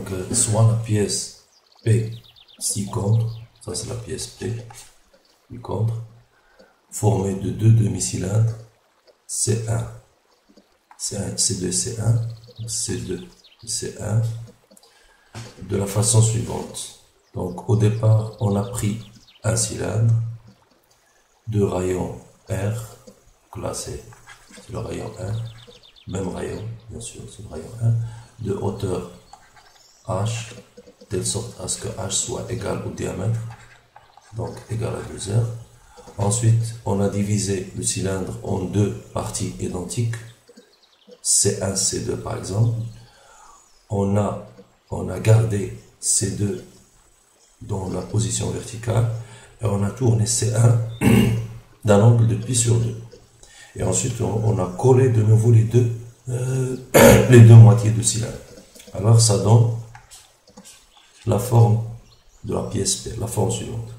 Donc, soit la pièce P 6 contre, ça c'est la pièce P, 6 contre, formée de deux demi-cylindres C1, C2, C1, C2, C1, de la façon suivante. Donc, au départ, on a pris un cylindre de rayon R, classé, c'est le rayon 1, même rayon, bien sûr, c'est le rayon 1, de hauteur H, telle sorte à ce que H soit égal au diamètre, donc égal à 2R. Ensuite, on a divisé le cylindre en deux parties identiques, C1, C2 par exemple. On a gardé C2 dans la position verticale et on a tourné C1 d'un angle de pi sur 2. Et ensuite, on a collé de nouveau les deux moitiés du cylindre. Alors, ça donne la forme de la pièce P, la forme suivante.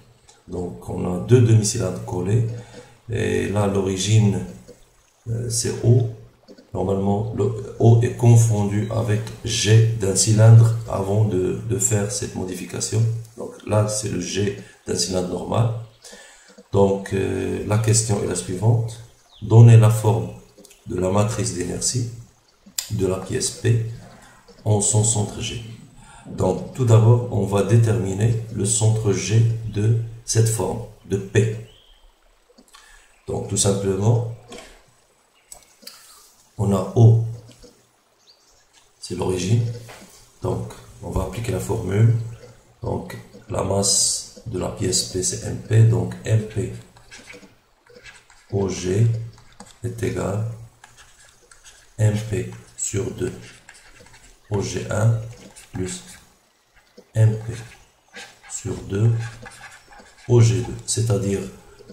Donc, on a deux demi-cylindres collés. Et là, l'origine, c'est O. Normalement, le O est confondu avec G d'un cylindre avant de faire cette modification. Donc là, c'est le G d'un cylindre normal. Donc, la question est la suivante. Donnez la forme de la matrice d'inertie de la pièce P en son centre G. Donc, tout d'abord, on va déterminer le centre G de cette forme, de P. Donc, tout simplement, on a O, c'est l'origine. Donc, on va appliquer la formule. Donc, la masse de la pièce P, c'est MP. Donc, MP OG est égal à MP sur 2 OG1 plus MP sur 2 OG2. C'est-à-dire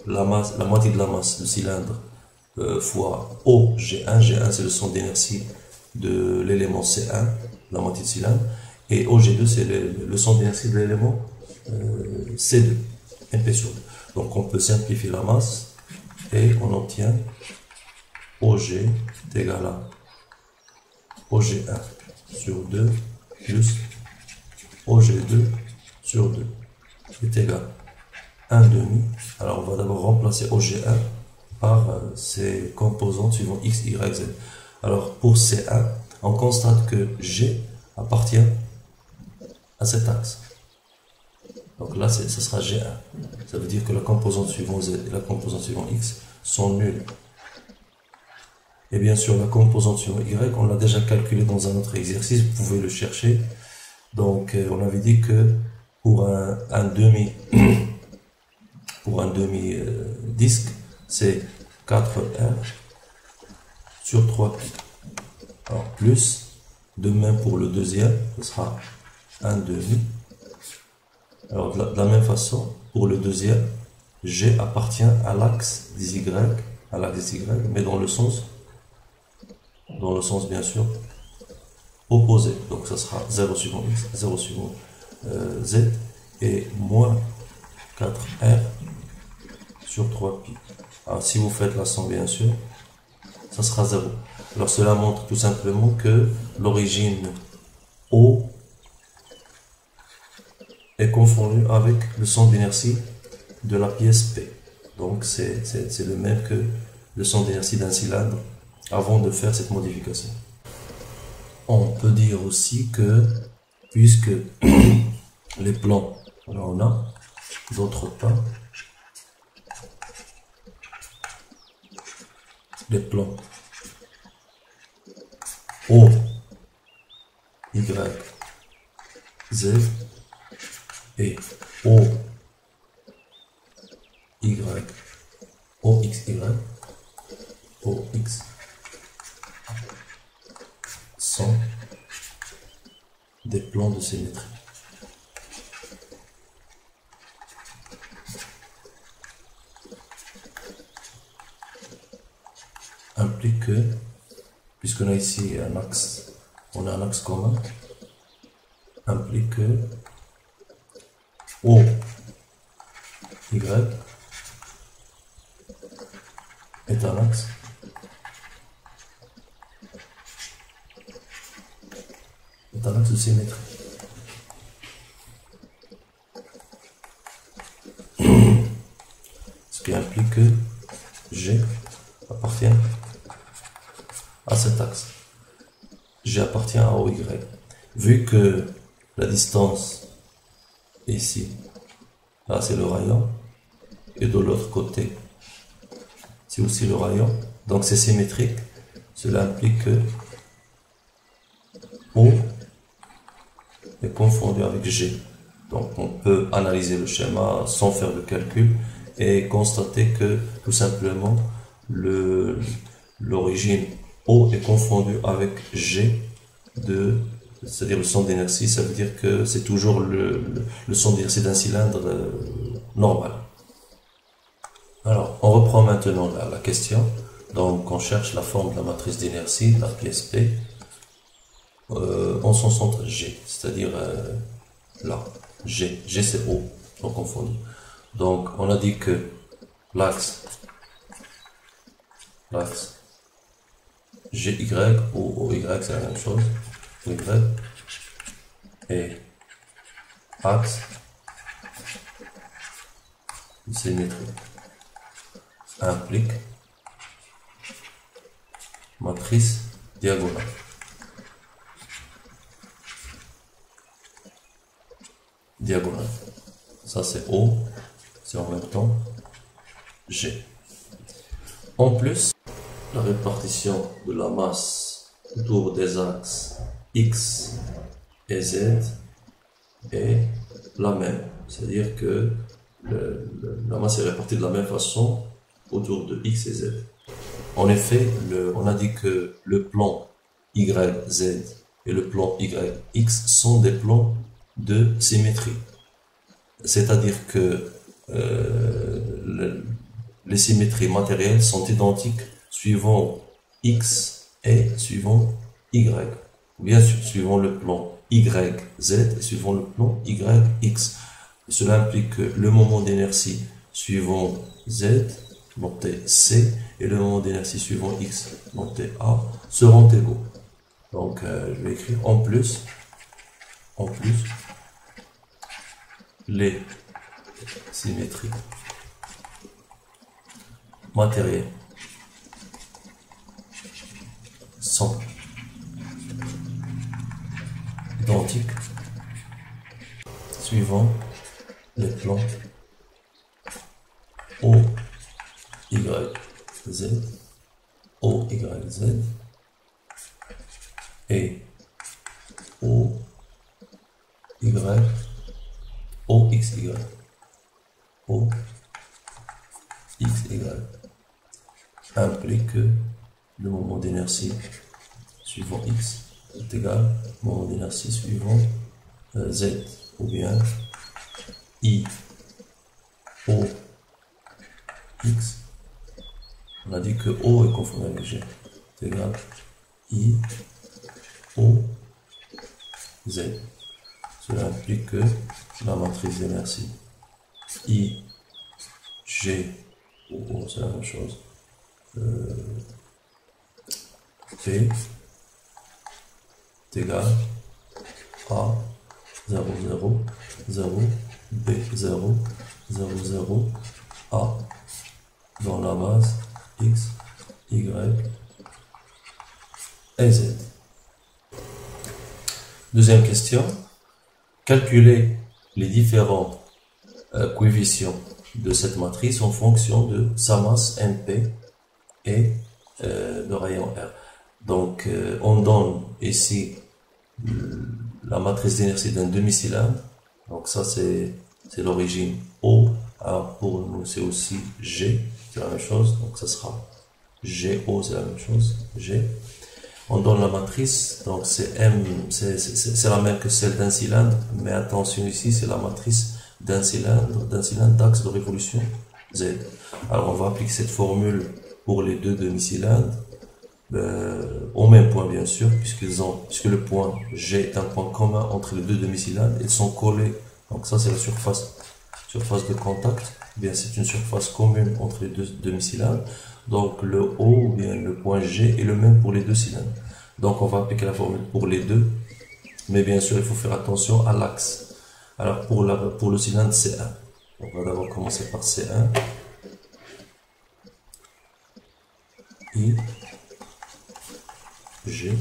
la moitié de la masse du cylindre fois OG1. G1, c'est le centre d'inertie de l'élément C1, la moitié de cylindre. Et OG2, c'est le centre d'inertie de l'élément C2, MP sur 2. Donc, on peut simplifier la masse et on obtient OG est égal à OG1 sur 2 plus OG2 sur 2 est égal à 1 demi. Alors, on va d'abord remplacer OG1 par ses composantes suivant X, Y, Z. Alors, pour C1, on constate que G appartient à cet axe. Donc là, ce sera G1. Ça veut dire que la composante suivant Z et la composante suivant X sont nulles. Et bien sûr, la composante suivant Y, on l'a déjà calculé dans un autre exercice, vous pouvez le chercher. Donc, on avait dit que pour un demi disque, c'est 4R sur 3pi. Alors, plus, de même pour le deuxième, ce sera 1 demi. Alors, de la même façon, pour le deuxième, G appartient à l'axe des Y, mais dans le sens bien sûr, opposé. Donc, ça sera 0 suivant X, 0 suivant Z, et moins 4R sur 3pi. Alors, si vous faites la somme, bien sûr, ça sera 0. Alors, cela montre tout simplement que l'origine O est confondue avec le centre d'inertie de la pièce P. Donc, c'est le même que le centre d'inertie d'un cylindre avant de faire cette modification. On peut dire aussi que, puisque les plans, alors on a d'autres plans, les plans O, Y, Z et O, Y, OXY, OX sont des plans de symétrie. Implique que, puisqu'on a ici un axe, on a un axe commun, implique que O, Y est un axe de symétrie. implique que G appartient à cet axe. G appartient à OY. Vu que la distance ici, là c'est le rayon, et de l'autre côté, c'est aussi le rayon, donc c'est symétrique, cela implique que O est confondu avec G. Donc on peut analyser le schéma sans faire de calcul et constater que tout simplement l'origine O est confondue avec G c'est-à-dire le centre d'inertie. Ça veut dire que c'est toujours le centre d'inertie d'un cylindre normal. Alors on reprend maintenant la question. Donc on cherche la forme de la matrice d'inertie de la pièce P en son centre G, c'est-à-dire là, G c'est O, on confond. Donc on a dit que l'axe GY ou OY c'est la même chose, Y, et axe symétrique implique matrice diagonale. Ça c'est O, c'est en même temps G. En plus, la répartition de la masse autour des axes X et Z est la même. C'est-à-dire que la masse est répartie de la même façon autour de X et Z. En effet, on a dit que le plan YZ et le plan YX sont des plans de symétrie. C'est-à-dire que les symétries matérielles sont identiques suivant X et suivant Y. Bien sûr, suivant le plan YZ et suivant le plan YX. Cela implique que le moment d'inertie suivant Z, noté C, et le moment d'inertie suivant X, noté A, seront égaux. Donc, je vais écrire en plus, les symétries matérielles sont identiques suivant les plans OYZ, et OXY. Implique que le moment d'inertie suivant X est égal au moment d'inertie suivant Z, ou bien I O X. On a dit que O est confondu avec G, est égal I O Z. Cela implique que la matrice d'inertie I G ou O, c'est la même chose, P est égal à 0, 0, 0, B, 0, 0, 0, A dans la base X, Y et Z. Deuxième question. Calculer les différents coefficients de cette matrice en fonction de sa masse MP et de rayon R. Donc, on donne ici la matrice d'inertie d'un demi-cylindre. Donc ça, c'est l'origine O. Alors pour nous, c'est aussi G, c'est la même chose. Donc ça sera GO, c'est la même chose, G. On donne la matrice, donc c'est M, c'est la même que celle d'un cylindre, mais attention ici, c'est la matrice d'un cylindre d'axe de révolution Z. Alors on va appliquer cette formule pour les deux demi-cylindres, au même point bien sûr, puisque le point G est un point commun entre les deux demi-cylindres, ils sont collés. Donc ça c'est la surface de contact, bien c'est une surface commune entre les deux demi-cylindres. Donc le O ou bien le point G est le même pour les deux cylindres. Donc on va appliquer la formule pour les deux, mais bien sûr il faut faire attention à l'axe. Alors pour le cylindre C1, on va d'abord commencer par C1. I, G,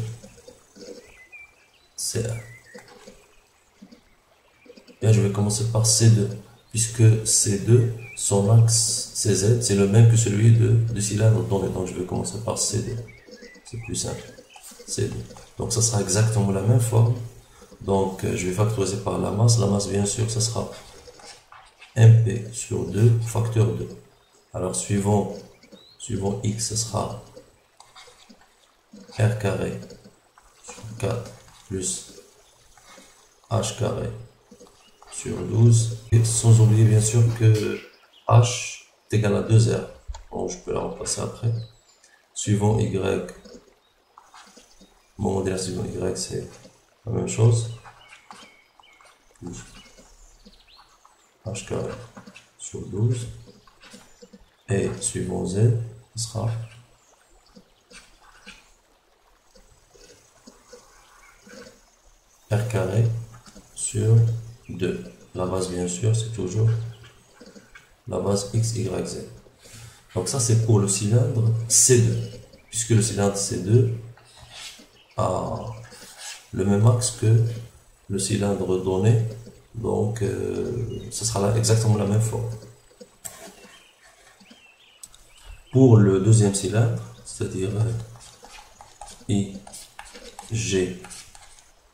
C1. Bien, je vais commencer par C2, puisque C2, son axe CZ, c'est le même que celui du cylindre donné. Donc je vais commencer par C2. C'est plus simple. C2. Donc ça sera exactement la même forme. Donc je vais factoriser par la masse. La masse, bien sûr, ça sera MP sur 2, facteur 2. Alors suivant X, ce sera R carré sur 4 plus H carré sur 12. Et sans oublier bien sûr que H est égal à 2R. Bon, je peux la remplacer après. Suivant Y, mon modèle suivant Y, c'est la même chose. Plus H carré sur 12. Et suivant Z, ce sera R carré sur 2. La base, bien sûr, c'est toujours la base X, Y, Z. Donc ça, c'est pour le cylindre C2. Puisque le cylindre C2 a le même axe que le cylindre donné. Donc, ce sera là exactement la même forme. Pour le deuxième cylindre, c'est-à-dire I, G,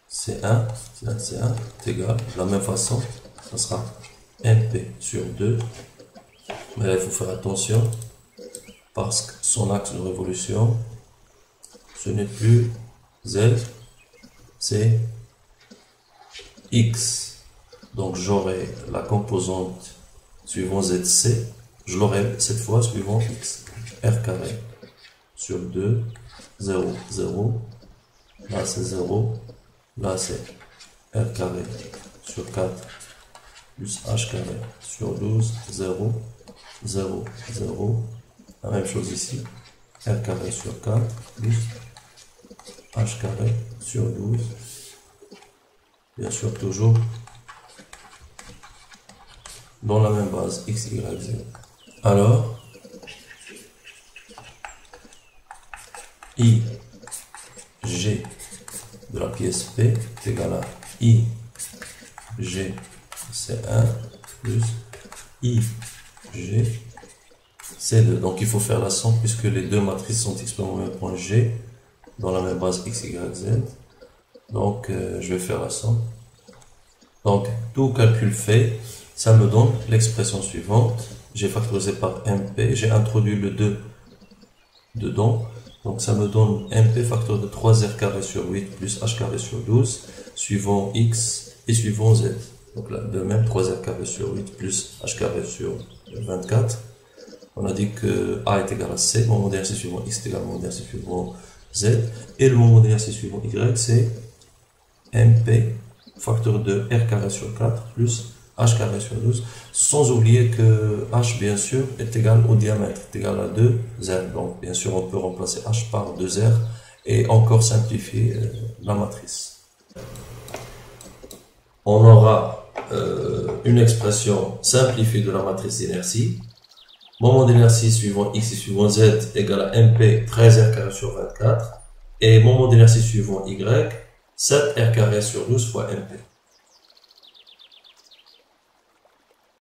C1, est égal, de la même façon, ça sera MP sur 2. Mais là, il faut faire attention, parce que son axe de révolution, ce n'est plus Z, c'est X. Donc j'aurai la composante suivant ZC, je l'aurai cette fois suivant X. R carré sur 2, 0, 0. Là c'est 0. Là c'est R carré sur 4 plus H carré sur 12, 0, 0, 0. La même chose ici. R carré sur 4 plus H carré sur 12. Bien sûr, toujours dans la même base, X, Y, Z. Alors, I, G de la pièce P est égal à I, G, C1 plus I, G, C2. Donc, il faut faire la somme puisque les deux matrices sont exprimées au même point G dans la même base X, Y, Z. Donc, je vais faire la somme. Donc, tout calcul fait, ça me donne l'expression suivante. J'ai factorisé par MP, j'ai introduit le 2 dedans. Donc, ça me donne MP facteur de 3R carré sur 8 plus H carré sur 12, suivant X et suivant Z. Donc là, de même, 3R carré sur 8 plus H carré sur 24. On a dit que A est égal à C, mon modèle C suivant X est égal à mon modèle C suivant Z. Et le moment modèle C suivant Y, c'est MP facteur de R carré sur 4 plus H carré sur 12, sans oublier que H, bien sûr, est égal au diamètre, est égal à 2R. Donc, bien sûr, on peut remplacer H par 2R et encore simplifier la matrice. On aura une expression simplifiée de la matrice d'inertie. Moment d'inertie suivant X et suivant Z égale à MP 13R carré sur 24. Et moment d'inertie suivant Y, 7R carré sur 12 fois MP.